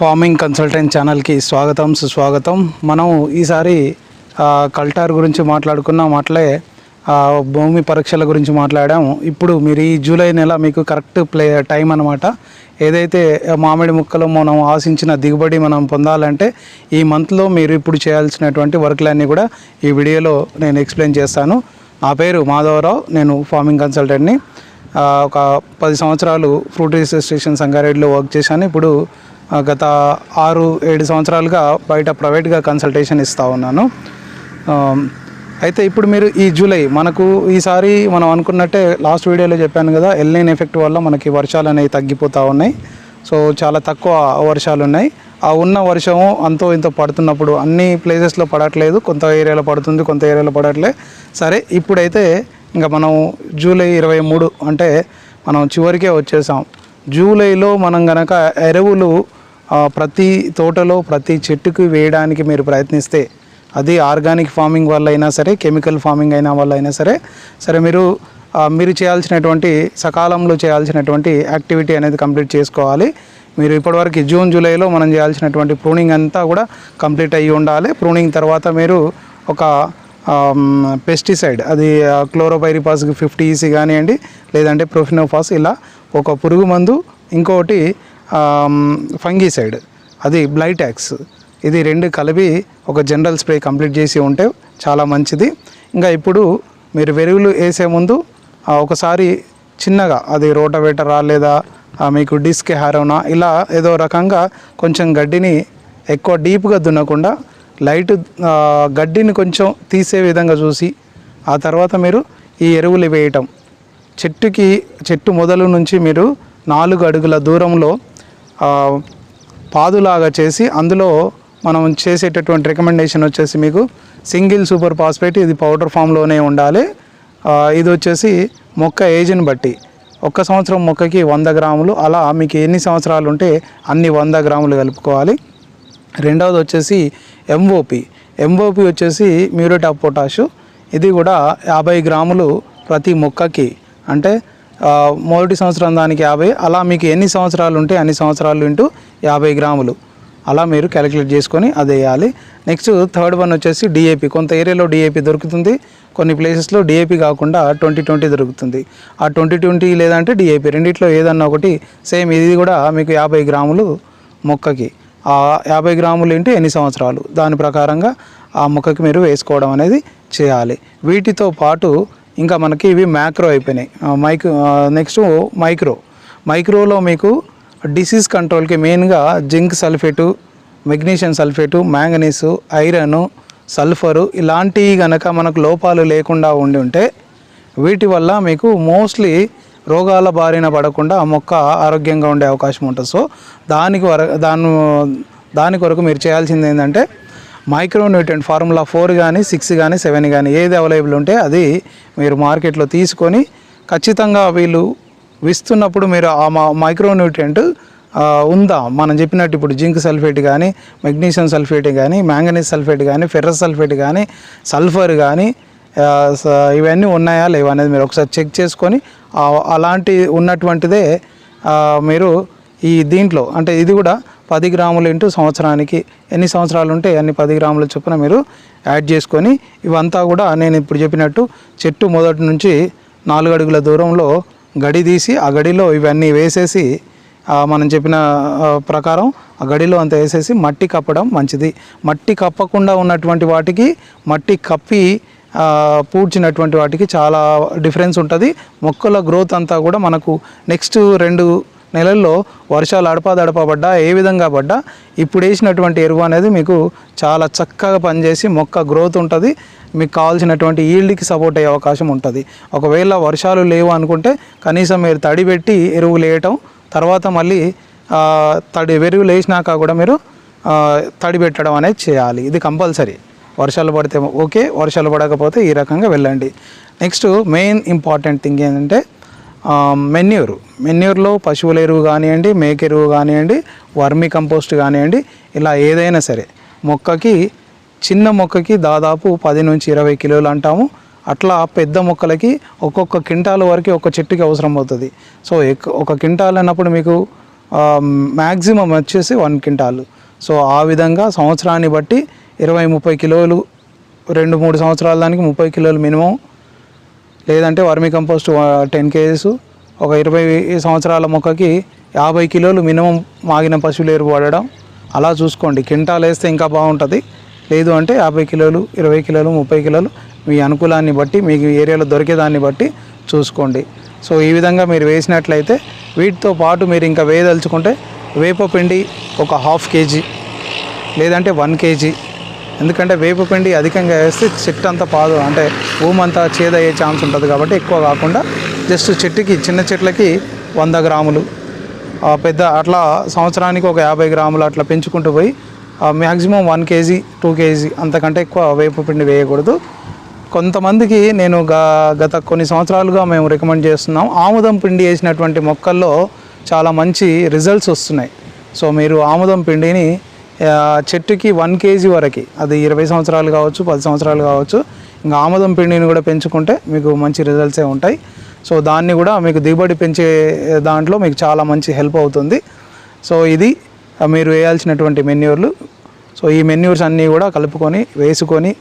Farming consultant ఛానల్కి స్వాగతం సుస్వాగతం. మనం ఈసారి కల్టార్ గురించి మాట్లాడుకున్నాం, అట్లే భూమి పరీక్షల గురించి మాట్లాడాము. ఇప్పుడు మీరు ఈ జూలై నెల మీకు కరెక్ట్ టైం అనమాట. ఏదైతే మామిడి ముక్కలు మనం ఆశించిన దిగుబడి మనం పొందాలంటే ఈ మంత్లో మీరు ఇప్పుడు చేయాల్సినటువంటి వర్క్లన్నీ కూడా ఈ వీడియోలో నేను ఎక్స్ప్లెయిన్ చేస్తాను. నా పేరు మాధవరావు, నేను ఫార్మింగ్ కన్సల్టెంట్ని. ఒక 10 సంవత్సరాలు ఫ్రూట్ రీసెర్చ్ స్టేషన్ సంగారెడ్డిలో వర్క్ చేశాను. ఇప్పుడు గత 6-7 సంవత్సరాలుగా బయట ప్రైవేట్గా కన్సల్టేషన్ ఇస్తూ ఉన్నాను. అయితే ఇప్పుడు మీరు ఈ జూలై మనకు ఈసారి మనం అనుకున్నట్టే లాస్ట్ వీడియోలో చెప్పాను కదా, ఎల్నినో ఎఫెక్ట్ వల్ల మనకి వర్షాలు అనేవి తగ్గిపోతూ ఉన్నాయి. సో చాలా తక్కువ వర్షాలు ఉన్నాయి. ఆ ఉన్న వర్షము అంతో ఇంతో పడుతున్నప్పుడు అన్ని ప్లేసెస్లో పడట్లేదు, కొంత ఏరియాలో పడుతుంది, కొంత ఏరియాలో పడట్లేదు. సరే, ఇప్పుడైతే ఇంకా మనం జూలై 23 అంటే మనం చివరికే వచ్చేసాం. జూలైలో మనం కనుక ఎరువులు ప్రతి తోటలో ప్రతి చెట్టుకు వేయడానికి మీరు ప్రయత్నిస్తే, అది ఆర్గానిక్ ఫార్మింగ్ వల్ల అయినా సరే, కెమికల్ ఫార్మింగ్ అయినా వల్ల అయినా సరే మీరు చేయాల్సినటువంటి సకాలంలో చేయాల్సినటువంటి యాక్టివిటీ అనేది కంప్లీట్ చేసుకోవాలి. మీరు ఇప్పటివరకు జూన్ జూలైలో మనం చేయాల్సినటువంటి ప్రూనింగ్ అంతా కూడా కంప్లీట్ అయ్యి ఉండాలి. ప్రూనింగ్ తర్వాత మీరు ఒక పెస్టిసైడ్, అది క్లోరోపైరిపాస్కి 50 EC కానివ్వండి, లేదంటే ప్రొఫినోఫాస్, ఇలా ఒక పురుగు మందు, ఇంకొకటి ఫంగిసైడ్, అది బ్లైటాక్స్, ఇది 2 కలిపి ఒక జనరల్ స్ప్రే కంప్లీట్ చేసి ఉంటే చాలా మంచిది. ఇంకా ఇప్పుడు మీరు ఎరువులు వేసే ముందు ఒకసారి చిన్నగా, అది రోటవేటరా లేదా మీకు డిస్క్ హారోనా, ఇలా ఏదో రకంగా కొంచెం గడ్డిని ఎక్కువ డీప్గా దున్నకుండా లైట్ గడ్డిని కొంచెం తీసే విధంగా చూసి ఆ తర్వాత మీరు ఈ ఎరువులు వేయటం. చెట్టు మొదలు నుంచి మీరు 4 అడుగుల దూరంలో పాదులాగా చేసి, అందులో మనం చేసేటటువంటి రికమెండేషన్ వచ్చేసి మీకు సింగిల్ సూపర్ ఫాస్ఫేట్, ఇది పౌడర్ ఫామ్లోనే ఉండాలి. ఇది వచ్చేసి మొక్క ఏజ్ని బట్టి 1 సంవత్సరం మొక్కకి 100 గ్రాములు, అలా మీకు ఎన్ని సంవత్సరాలు ఉంటే అన్ని 100 గ్రాములు కలుపుకోవాలి. రెండవది వచ్చేసి ఎంఓపి వచ్చేసి మ్యూరేట్ ఆఫ్ పొటాషు, ఇది కూడా 50 గ్రాములు ప్రతి మొక్కకి, అంటే మొదటి సంవత్సరం దానికి 50, అలా మీకు ఎన్ని సంవత్సరాలు ఉంటే అన్ని సంవత్సరాలు ఇంటూ 50 గ్రాములు, అలా మీరు క్యాలిక్యులేట్ చేసుకొని అది వేయాలి. నెక్స్ట్ థర్డ్ వన్ వచ్చేసి డిఏపి. కొంత ఏరియాలో డిఏపి దొరుకుతుంది, కొన్ని ప్లేసెస్లో డిఏపి కాకుండా 20-20 దొరుకుతుంది. ఆ 20-20 లేదంటే డిఏపి, రెండిట్లో ఏదన్నా ఒకటి సేమ్. ఇది కూడా మీకు 50 గ్రాములు మొక్కకి, 50 గ్రాములు ఇంటూ ఎన్ని సంవత్సరాలు, దాని ప్రకారంగా ఆ మొక్కకి మీరు వేసుకోవడం అనేది చేయాలి. వీటితో పాటు ఇంకా మనకి ఇవి మ్యాక్రో అయిపోయినాయి. నెక్స్ట్ మైక్రోలో మీకు డిసీజ్ కంట్రోల్కి మెయిన్గా zinc sulphate, magnesium sulphate, manganese, iron, sulphur, ఇలాంటివి కనుక మనకు లోపాలు లేకుండా ఉండి ఉంటే వీటి వల్ల మీకు మోస్ట్లీ రోగాల బారిన పడకుండా ఆ మొక్క ఆరోగ్యంగా ఉండే అవకాశం ఉంటుంది. సో దాని కొరకు మీరు చేయాల్సింది ఏంటంటే మైక్రోన్యూట్రియంట్ ఫార్ములా 4 కానీ 6 కానీ 7 కానీ ఏది అవైలబుల్ ఉంటే అది మీరు మార్కెట్లో తీసుకొని, ఖచ్చితంగా వీళ్ళు ఇస్తున్నప్పుడు మీరు ఆ మైక్రోన్యూట్రియంట్ ఉందా మనం చెప్పినట్టు, ఇప్పుడు జింక్ సల్ఫేట్ కానీ, మెగ్నీషియం సల్ఫేట్ కానీ, మ్యాంగనీస్ సల్ఫేట్ కానీ, ఫెర్రస్ సల్ఫేట్ కానీ, సల్ఫర్ కానీ, ఇవన్నీ ఉన్నాయా లేవా అనేది మీరు ఒకసారి చెక్ చేసుకొని, అలాంటి ఉన్నటువంటిదే మీరు ఈ దీంట్లో, అంటే ఇది కూడా 10 గ్రాములు ఇంటూ సంవత్సరానికి ఎన్ని సంవత్సరాలు ఉంటే అన్ని 10 గ్రాముల చొప్పున మీరు యాడ్ చేసుకొని, ఇవంతా కూడా నేను ఇప్పుడు చెప్పినట్టు చెట్టు మొదటి నుంచి 4 అడుగుల దూరంలో గడి తీసి ఆ గడిలో ఇవన్నీ వేసేసి, మనం చెప్పిన ప్రకారం ఆ గడిలో అంతా వేసేసి మట్టి కప్పడం మంచిది. మట్టి కప్పకుండా ఉన్నటువంటి వాటికి, మట్టి కప్పి పూడ్చినటువంటి వాటికి చాలా డిఫరెన్స్ ఉంటుంది. మొక్కల గ్రోత్ అంతా కూడా మనకు నెక్స్ట్ 2 నెలల్లో వర్షాలు అడపా పడ్డా, ఏ విధంగా పడ్డా, ఇప్పుడు వేసినటువంటి ఎరువు అనేది మీకు చాలా చక్కగా పనిచేసి మొక్క గ్రోత్ ఉంటుంది, మీకు కావాల్సినటువంటి ఈల్డ్కి సపోర్ట్ అయ్యే అవకాశం ఉంటుంది. ఒకవేళ వర్షాలు లేవు అనుకుంటే కనీసం మీరు తడి పెట్టి ఎరువులు వేయటం, తర్వాత మళ్ళీ ఎరువులు వేసినాక కూడా మీరు తడి పెట్టడం అనేది చేయాలి. ఇది కంపల్సరీ. వర్షాలు పడితే ఓకే, వర్షాలు పడకపోతే ఈ రకంగా వెళ్ళండి. నెక్స్ట్ మెయిన్ ఇంపార్టెంట్ థింగ్ ఏంటంటే మెన్యూర్లో పశువుల ఎరువు కానివ్వండి, మేక ఎరువు కానివ్వండి, వర్మీ కంపోస్ట్ కానివ్వండి, ఇలా ఏదైనా సరే చిన్న మొక్కకి దాదాపు 10 నుంచి 20 కిలోలు అంటాము. అట్లా పెద్ద మొక్కలకి ఒక్కొక్క క్వింటాల్ వరకు ఒక చెట్టుకి అవసరం అవుతుంది. సో 1 క్వింటాల్ అన్నప్పుడు మీకు మ్యాక్సిమం వచ్చేసి 1 క్వింటాలు. సో ఆ విధంగా సంవత్సరాన్ని బట్టి 20-30 కిలోలు, 2-3 సంవత్సరాల దానికి 30 కిలోలు మినిమం, లేదంటే వర్మీ కంపోస్ట్ 10 kgs, ఒక 20 సంవత్సరాల మొక్కకి 50 కిలోలు మినిమం మాగిన పశువుల ఎరువు వాడడం. అలా చూసుకోండి. క్వింటాల్ వేస్తే ఇంకా బాగుంటుంది. లేదు అంటే 50 కిలోలు, 20 కిలోలు, 30 కిలోలు మీ అనుకూలాన్ని బట్టి, మీకు ఏరియాలో దొరికేదాన్ని బట్టి చూసుకోండి. సో ఈ విధంగా మీరు వేసినట్లయితే వీటితో పాటు మీరు ఇంకా వేయదలుచుకుంటే వేపపిండి ఒక 1/2 kg లేదంటే 1 kg. ఎందుకంటే వేపపిండి అధికంగా వేస్తే చెట్టు అంతా పాదు అంటే భూమి అంతా చేదయ్యే ఛాన్స్ ఉంటుంది కాబట్టి ఎక్కువ కాకుండా జస్ట్ చెట్టుకి, చిన్న చెట్లకి 100 గ్రాములు, పెద్ద అట్లా సంవత్సరానికి ఒక 50 గ్రాములు అట్లా పెంచుకుంటూ పోయి మ్యాక్సిమం 1 kg, 2 kg అంతకంటే ఎక్కువ వేపపిండి వేయకూడదు. కొంతమందికి నేను గత కొన్ని సంవత్సరాలుగా మేము రికమెండ్ చేస్తున్నాం. ఆముదం పిండి వేసినటువంటి మొక్కల్లో చాలా మంచి రిజల్ట్స్ వస్తున్నాయి. సో మీరు ఆముదం పిండిని చెట్టుకి 1 kg వరకు, అది 20 సంవత్సరాలు కావచ్చు, 10 సంవత్సరాలు కావచ్చు, ఇంకా ఆముదం పిండిని కూడా పెంచుకుంటే మీకు మంచి రిజల్ట్సే ఉంటాయి. సో దాన్ని కూడా మీకు దిగుబడి పెంచే దాంట్లో మీకు చాలా మంచి హెల్ప్ అవుతుంది. సో ఇది మీరు వేయాల్సినటువంటి మెన్యూర్లు. సో ఈ మెన్యూర్స్ అన్నీ కూడా కలుపుకొని వేసుకొని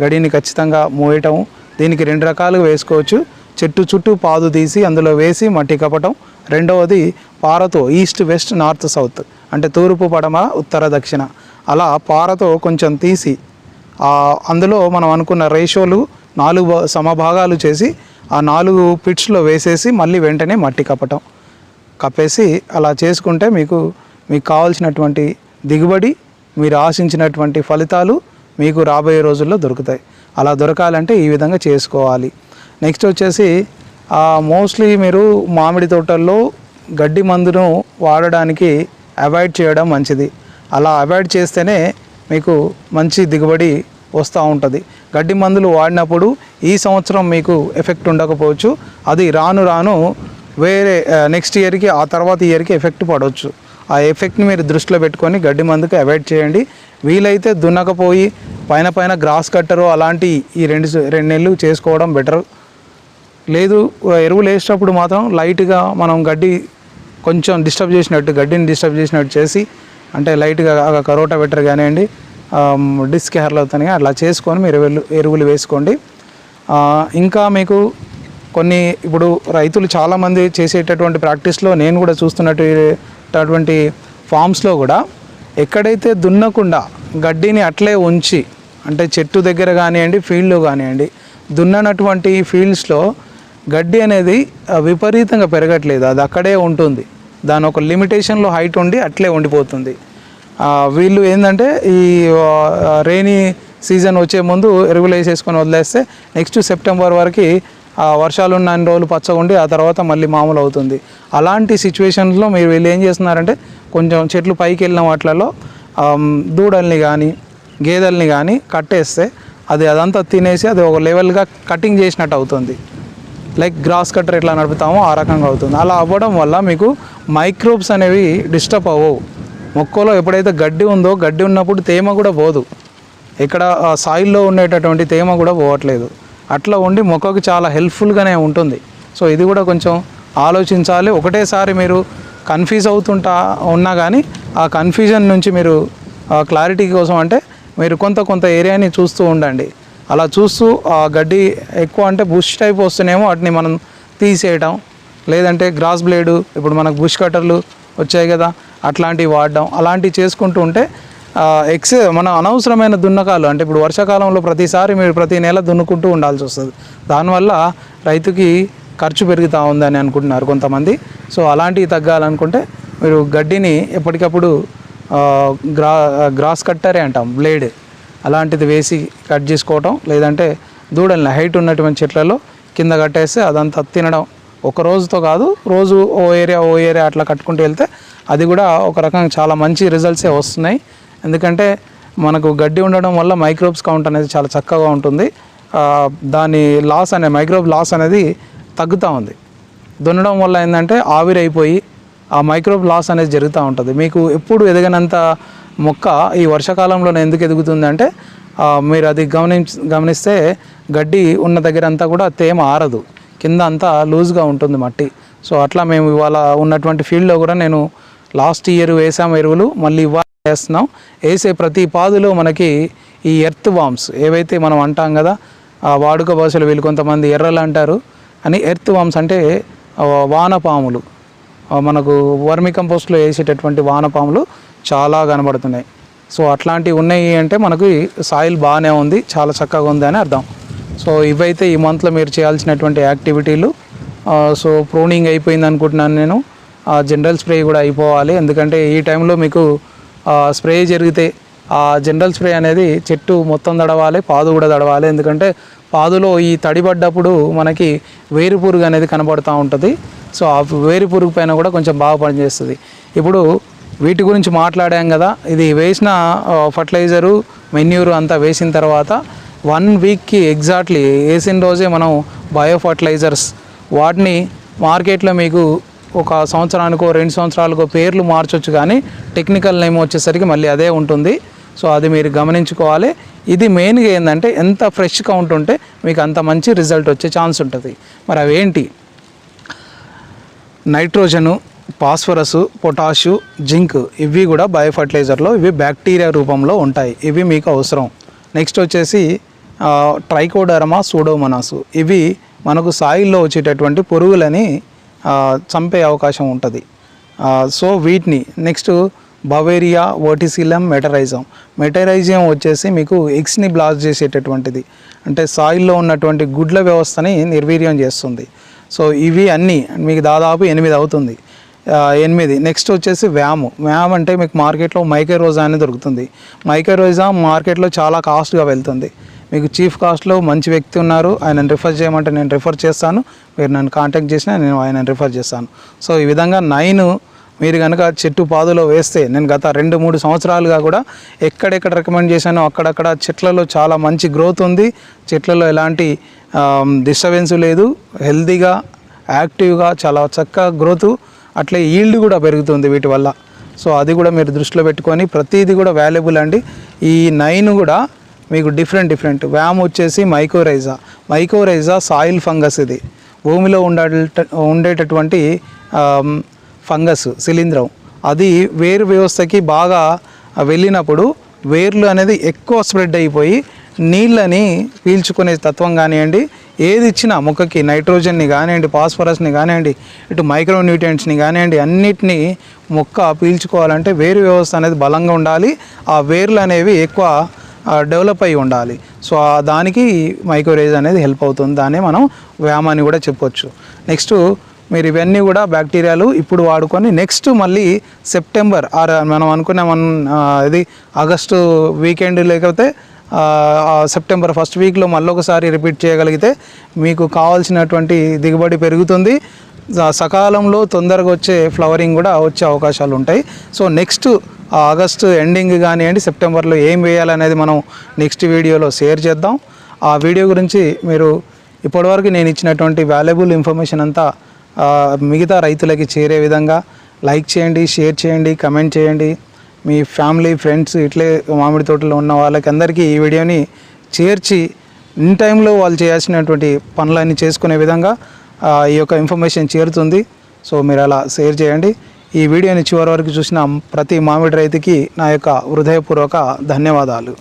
గడిని ఖచ్చితంగా మోయటం. దీనికి 2 రకాలుగా వేసుకోవచ్చు. చెట్టు చుట్టూ పాదు తీసి అందులో వేసి మట్టి కప్పటం. రెండవది పారతో ఈస్ట్, వెస్ట్, నార్త్, సౌత్ అంటే తూర్పు, పడమ, ఉత్తర, దక్షిణ అలా పారతో కొంచెం తీసి అందులో మనం అనుకున్న రేషియోలు 4 సమభాగాలు చేసి ఆ 4 పిట్స్లో వేసేసి మళ్ళీ వెంటనే మట్టి కప్పేసి అలా చేసుకుంటే మీకు కావాల్సినటువంటి దిగుబడి, మీరు ఆశించినటువంటి ఫలితాలు మీకు రాబోయే రోజుల్లో దొరుకుతాయి. అలా దొరకాలంటే ఈ విధంగా చేసుకోవాలి. నెక్స్ట్ వచ్చేసి మోస్ట్లీ మీరు మామిడి తోటల్లో గడ్డి మందును వాడడానికి అవాయిడ్ చేయడం మంచిది. అలా అవాయిడ్ చేస్తేనే మీకు మంచి దిగుబడి వస్తూ ఉంటుంది. గడ్డి మందులు వాడినప్పుడు ఈ సంవత్సరం మీకు ఎఫెక్ట్ ఉండకపోవచ్చు, అది రాను రాను వేరే నెక్స్ట్ ఇయర్కి, ఆ తర్వాత ఇయర్కి ఎఫెక్ట్ పడవచ్చు. ఆ ఎఫెక్ట్ని మీరు దృష్టిలో పెట్టుకొని గడ్డి మందుకు అవాయిడ్ చేయండి. వీలైతే దున్నకపోయి పైన గ్రాస్ కట్టరు అలాంటి ఈ 2 నెలలు చేసుకోవడం బెటర్. లేదు ఎరువులు వేసేటప్పుడు మాత్రం లైట్గా మనం గడ్డిని డిస్టర్బ్ చేసినట్టు చేసి, అంటే లైట్గా కరోటా బెటర్ కానివ్వండి, డిస్క్ హెర్లవుతాను అట్లా చేసుకొని మీరు ఎరువులు వేసుకోండి. ఇంకా మీకు కొన్ని ఇప్పుడు రైతులు చాలామంది చేసేటటువంటి ప్రాక్టీస్లో నేను కూడా చూస్తున్నటువంటి ఫామ్స్లో కూడా ఎక్కడైతే దున్నకుండా గడ్డిని అట్లే ఉంచి, అంటే చెట్టు దగ్గర కానివ్వండి, ఫీల్డ్లో కానివ్వండి, దున్ననటువంటి ఫీల్డ్స్లో గడ్డి అనేది విపరీతంగా పెరగట్లేదు, అది అక్కడే ఉంటుంది. దాని ఒక లిమిటేషన్లో హైట్ ఉండి అట్లే ఉండిపోతుంది. వీళ్ళు ఏంటంటే ఈ రెయినీ సీజన్ వచ్చే ముందు ఎరువులు వేసేసుకొని వదిలేస్తే నెక్స్ట్ సెప్టెంబర్ వరకు వర్షాలు ఉన్న అన్ని రోజులు పచ్చగా ఉండి ఆ తర్వాత మళ్ళీ మామూలు అవుతుంది. అలాంటి సిచ్యువేషన్స్లో మీరు వీళ్ళు ఏం చేస్తున్నారంటే కొంచెం చెట్లు పైకి వెళ్ళిన వాటిలలో దూడల్ని కానీ గేదెల్ని కానీ కట్టేస్తే అదంతా తినేసి అది ఒక లెవెల్గా కటింగ్ చేసినట్టు అవుతుంది. లైక్ గ్రాస్ కట్టర్ ఎట్లా నడుపుతామో ఆ రకంగా అవుతుంది. అలా అవ్వడం వల్ల మీకు మైక్రోబ్స్ అనేవి డిస్టర్బ్ అవ్వవు. మొక్కలో ఎప్పుడైతే గడ్డి ఉందో, గడ్డి ఉన్నప్పుడు తేమ కూడా పోదు, ఇక్కడ సాయిల్లో ఉండేటటువంటి తేమ కూడా పోవట్లేదు. అట్లా ఉండి మొక్కకు చాలా హెల్ప్ఫుల్గానే ఉంటుంది. సో ఇది కూడా కొంచెం ఆలోచించాలి. ఒకటేసారి మీరు కన్ఫ్యూజ్ ఉన్నా కానీ ఆ కన్ఫ్యూజన్ నుంచి మీరు క్లారిటీ కోసం అంటే మీరు కొంత ఏరియాని చూస్తూ ఉండండి. అలా చూస్తూ ఆ గడ్డి ఎక్కువ అంటే బుష్ టైప్ వస్తేనేమో వాటిని మనం తీసేయటం, లేదంటే గ్రాస్ బ్లేడు, ఇప్పుడు మనకు బుష్ కట్టర్లు వచ్చాయి కదా, అట్లాంటివి వాడడం, అలాంటివి చేసుకుంటూ ఉంటే మన అనవసరమైన దున్నకాలు అంటే ఇప్పుడు వర్షాకాలంలో ప్రతిసారి మీరు ప్రతి నెల దున్నుకుంటూ ఉండాల్సి వస్తుంది. దానివల్ల రైతుకి ఖర్చు పెరుగుతూ ఉందని అనుకుంటున్నారు కొంతమంది. సో అలాంటివి తగ్గాలనుకుంటే మీరు గడ్డిని ఎప్పటికప్పుడు గ్రాస్ కట్టరే అంటాం, బ్లేడ్ అలాంటిది వేసి కట్ చేసుకోవటం, లేదంటే దూడల్ని హైట్ ఉన్నటువంటి చెట్లలో కింద కట్టేస్తే అదంతా తినడం. ఒక రోజుతో కాదు, రోజు ఓ ఏరియా అట్లా కట్టుకుంటూ వెళ్తే అది కూడా ఒక రకంగా చాలా మంచి రిజల్ట్సే వస్తున్నాయి. ఎందుకంటే మనకు గడ్డి ఉండడం వల్ల మైక్రోబ్స్ కౌంట్ అనేది చాలా చక్కగా ఉంటుంది. దాని మైక్రోబ్ లాస్ అనేది తగ్గుతూ ఉంది. దున్నడం వల్ల ఏంటంటే ఆవిరైపోయి ఆ మైక్రోబ్ లాస్ అనేది జరుగుతూ ఉంటుంది. మీకు ఎప్పుడు ఎదగనంత మొక్క ఈ వర్షాకాలంలోనే ఎందుకు ఎదుగుతుందంటే మీరు అది గమనిస్తే గడ్డి ఉన్న దగ్గర అంతా కూడా తేమ ఆరదు, కింద అంతా లూజ్గా ఉంటుంది మట్టి. సో అట్లా మేము ఇవాళ ఉన్నటువంటి ఫీల్డ్లో కూడా నేను లాస్ట్ ఇయర్ వేసాం ఎరువులు, మళ్ళీ ఇవాళ వేస్తున్నాం. వేసే ప్రతి పాదులో మనకి ఈ ఎర్త్ వామ్స్ ఏవైతే మనం అంటాం కదా, ఆ వాడుక భాషలో వీళ్ళు కొంతమంది ఎర్రలు అంటారు అని, ఎర్త్ వామ్స్ అంటే వానపాములు, మనకు వర్మి కంపోస్ట్లో వేసేటటువంటి వానపాములు చాలా కనబడుతున్నాయి. సో అట్లాంటివి ఉన్నాయి అంటే మనకి సాయిల్ బాగానే ఉంది, చాలా చక్కగా ఉంది అని అర్థం. సో ఇవైతే ఈ మంత్లో మీరు చేయాల్సినటువంటి యాక్టివిటీలు. సో ప్రూనింగ్ అయిపోయింది అనుకుంటున్నాను నేను. జనరల్ స్ప్రే కూడా అయిపోవాలి, ఎందుకంటే ఈ టైంలో మీకు స్ప్రే జరిగితే ఆ జనరల్ స్ప్రే అనేది చెట్టు మొత్తం తడవాలి, పాదు కూడా తడవాలి. ఎందుకంటే పాదులో ఈ తడిపడ్డప్పుడు మనకి వేరు పురుగు అనేది కనబడుతూ ఉంటుంది. సో ఆ వేరు పురుగు పైన కూడా కొంచెం బాగా పనిచేస్తుంది. ఇప్పుడు వీటి గురించి మాట్లాడాం కదా, ఇది వేసిన ఫర్టిలైజరు మెన్యూరు అంతా వేసిన తర్వాత 1 వీక్కి ఎగ్జాక్ట్లీ వేసిన రోజే మనం బయో ఫర్టిలైజర్స్ వాటిని మార్కెట్లో మీకు ఒక సంవత్సరానికో 2 సంవత్సరాలకో పేర్లు మార్చొచ్చు, కానీ టెక్నికల్ నేమ్ వచ్చేసరికి మళ్ళీ అదే ఉంటుంది. సో అది మీరు గమనించుకోవాలి. ఇది మెయిన్గా ఏంటంటే ఎంత ఫ్రెష్గా ఉంటుంటే మీకు అంత మంచి రిజల్ట్ వచ్చే ఛాన్స్ ఉంటుంది. మరి అవేంటి? నైట్రోజను, ఫాస్ఫరస్, పొటాషు, జింక్, ఇవి కూడా బయో ఫర్టిలైజర్లో ఇవి బ్యాక్టీరియా రూపంలో ఉంటాయి, ఇవి మీకు అవసరం. నెక్స్ట్ వచ్చేసి ట్రైకోడర్మా, సూడోమోనాస్, ఇవి మనకు సాయిల్లో వచ్చేటటువంటి పురుగులని చంపే అవకాశం ఉంటుంది. సో వీటిని నెక్స్ట్ బవేరియా, వర్టిసిలం, మెటరైజియం వచ్చేసి మీకు ఎగ్స్ని బ్లాస్ట్ చేసేటటువంటిది, అంటే సాయిల్లో ఉన్నటువంటి గుడ్ల వ్యవస్థని నిర్వీర్యం చేస్తుంది. సో ఇవి అన్నీ మీకు దాదాపు 8 అవుతుంది. 8. నెక్స్ట్ వచ్చేసి వ్యామ్ అంటే మీకు మార్కెట్లో మైకోరైజా అని దొరుకుతుంది. మైకోరైజా మార్కెట్లో చాలా కాస్ట్గా వెళ్తుంది. మీకు చీఫ్ కాస్ట్లో మంచి వ్యక్తి ఉన్నారు, ఆయనను రిఫర్ చేయమంటే నేను రిఫర్ చేస్తాను, మీరు నన్ను కాంటాక్ట్ చేసినా నేను ఆయనను రిఫర్ చేస్తాను. సో ఈ విధంగా 9 మీరు కనుక చెట్టు పాదులో వేస్తే, నేను గత 2-3 సంవత్సరాలుగా కూడా ఎక్కడెక్కడ రికమెండ్ చేశానో అక్కడక్కడ చెట్లలో చాలా మంచి గ్రోత్ ఉంది, చెట్లలో ఎలాంటి డిస్టర్బెన్స్ లేదు, హెల్తీగా యాక్టివ్గా చాలా చక్కగా గ్రోత్, అట్లే ఈల్డ్ కూడా పెరుగుతుంది వీటి వల్ల. సో అది కూడా మీరు దృష్టిలో పెట్టుకొని ప్రతిదీ కూడా వాల్యుబుల్ అండి. ఈ 9 కూడా మీకు డిఫరెంట్. వ్యామ్ వచ్చేసి మైకోరైజా సాయిల్ ఫంగస్, ఇది భూమిలో ఉండేటటువంటి ఫంగస్ శిలీంధ్రం. అది వేరు వ్యవస్థకి బాగా వెళ్ళినప్పుడు వేర్లు అనేది ఎక్కువ స్ప్రెడ్ అయిపోయి నీళ్ళని పీల్చుకునే తత్వం కానివ్వండి, ఏది ఇచ్చినా మొక్కకి నైట్రోజన్ని కానివ్వండి, ఫాస్ఫరస్ని కానివ్వండి, ఇటు మైక్రోన్యూట్రియంట్స్ని కానివ్వండి, అన్నిటినీ మొక్క పీల్చుకోవాలంటే వేరు వ్యవస్థ అనేది బలంగా ఉండాలి, ఆ వేర్లు అనేవి ఎక్కువ డెవలప్ అయి ఉండాలి. సో దానికి మైకోరైజా అనేది హెల్ప్ అవుతుంది, దాన్ని మనం వ్యామ్ అని కూడా చెప్పొచ్చు. నెక్స్ట్ మీరు ఇవన్నీ కూడా బ్యాక్టీరియాలు ఇప్పుడు వాడుకొని నెక్స్ట్ మళ్ళీ సెప్టెంబర్ మనం అనుకునే ఇది ఆగస్టు వీకెండ్ లేకపోతే సెప్టెంబర్ 1st వీక్లో మళ్ళీ ఒకసారి రిపీట్ చేయగలిగితే మీకు కావాల్సినటువంటి దిగుబడి పెరుగుతుంది, సకాలంలో తొందరగా వచ్చే ఫ్లవరింగ్ కూడా వచ్చే అవకాశాలు ఉంటాయి. సో నెక్స్ట్ ఆగస్టు ఎండింగ్ కానివ్వండి, సెప్టెంబర్లో ఏం వేయాలనేది మనం నెక్స్ట్ వీడియోలో షేర్ చేద్దాం. ఆ వీడియో గురించి మీరు ఇప్పటివరకు నేను ఇచ్చినటువంటి వాల్యుబుల్ ఇన్ఫర్మేషన్ అంతా మిగతా రైతులకి చేరే విధంగా లైక్ చేయండి, షేర్ చేయండి, కమెంట్ చేయండి. మీ ఫ్యామిలీ, ఫ్రెండ్స్, ఇట్లే మామిడి తోటలో ఉన్న వాళ్ళకి అందరికీ ఈ వీడియోని చేర్చి ఇన్ టైంలో వాళ్ళు చేయాల్సినటువంటి పనులన్నీ చేసుకునే విధంగా ఈ యొక్క ఇన్ఫర్మేషన్ చేరుతుంది. సో మీరు అలా షేర్ చేయండి. ఈ వీడియోని చివరి వరకు చూసిన ప్రతి మామిడి రైతుకి నా యొక్క హృదయపూర్వక ధన్యవాదాలు.